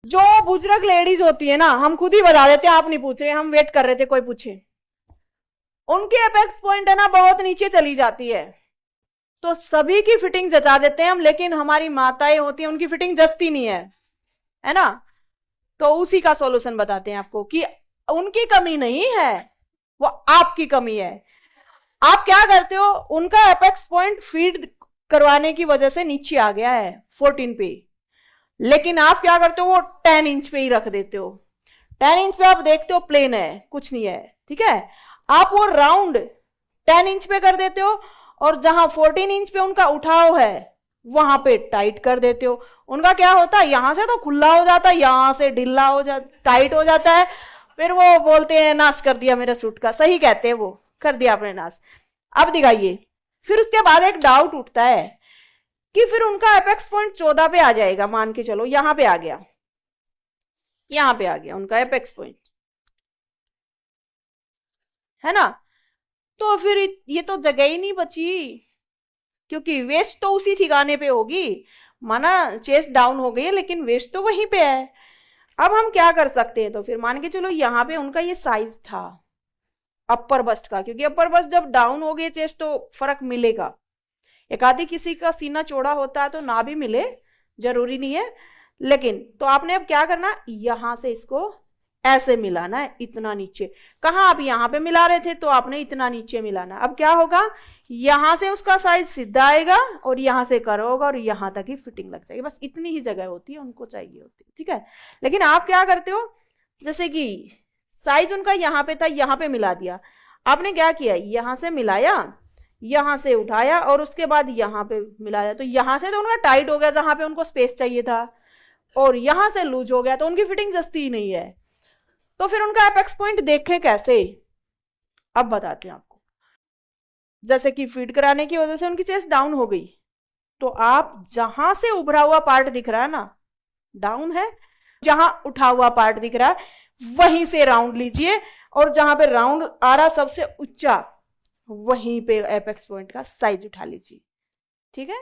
जो बुजुर्ग लेडीज होती है ना, हम खुद ही बता देते हैं, आप नहीं पूछ रहे, हम वेट कर रहे थे कोई पूछे, उनकी एपेक्स पॉइंट है ना बहुत नीचे चली जाती है, तो सभी की फिटिंग जचा देते हैं हम, लेकिन हमारी माताएं होती हैं उनकी फिटिंग जचती नहीं है ना। तो उसी का सॉल्यूशन बताते हैं आपको कि उनकी कमी नहीं है, वो आपकी कमी है। आप क्या करते हो, उनका एपेक्स पॉइंट फीड करवाने की वजह से नीचे आ गया है 14 पे, लेकिन आप क्या करते हो, वो 10 इंच पे ही रख देते हो। 10 इंच पे आप देखते हो प्लेन है, कुछ नहीं है, ठीक है। आप वो राउंड 10 इंच पे कर देते हो, और जहां 14 इंच पे उनका उठाव है वहां पे टाइट कर देते हो। उनका क्या होता है, यहां से तो खुला हो जाता है, यहां से ढीला हो जाता, टाइट हो जाता है, फिर वो बोलते हैं नाश कर दिया मेरे सूट का, सही कहते हैं वो, कर दिया आपने नाश। अब दिखाइए, फिर उसके बाद एक डाउट उठता है कि फिर उनका एपेक्स पॉइंट 14 पे आ जाएगा, मान के चलो यहां पे आ गया, यहां पे आ गया उनका एपेक्स पॉइंट, है ना। तो फिर ये तो जगह ही नहीं बची, क्योंकि वेस्ट तो उसी ठिकाने पे होगी, माना चेस्ट डाउन हो गई है लेकिन वेस्ट तो वहीं पे है। अब हम क्या कर सकते हैं, तो फिर मान के चलो यहाँ पे उनका ये साइज था अपर बस्ट का, क्योंकि अपर बस्ट जब डाउन हो गई चेस्ट तो फर्क मिलेगा। एक आधी किसी का सीना चौड़ा होता है तो ना भी मिले, जरूरी नहीं है, लेकिन तो आपने अब क्या करना, यहां से इसको ऐसे मिलाना है, इतना नीचे। कहां आप यहां पे मिला रहे थे, तो आपने इतना नीचे मिलाना। अब क्या होगा, यहां से उसका साइज सीधा आएगा और यहां से करो होगा और यहां तक ही फिटिंग लग जाएगी, बस इतनी ही जगह होती है उनको चाहिए होती है, ठीक है। लेकिन आप क्या करते हो, जैसे कि साइज उनका यहां पे था, यहां पे मिला दिया, आपने क्या किया, यहां से मिलाया, यहां से उठाया और उसके बाद यहां पे मिलाया, तो यहां से तो उनका टाइट हो गया जहां पे उनको स्पेस चाहिए था, और यहां से लूज हो गया, तो उनकी फिटिंग जचती ही नहीं है। तो फिर उनका एपेक्स पॉइंट देखें कैसे, अब बताते हैं आपको। जैसे कि फीड कराने की वजह से उनकी चेस्ट डाउन हो गई, तो आप जहां से उभरा हुआ पार्ट दिख रहा है ना, डाउन है, जहां उठा हुआ पार्ट दिख रहा है वहीं से राउंड लीजिए, और जहां पे राउंड आ रहा सबसे ऊंचा, वहीं पे एपेक्स पॉइंट का साइज उठा लीजिए, ठीक है।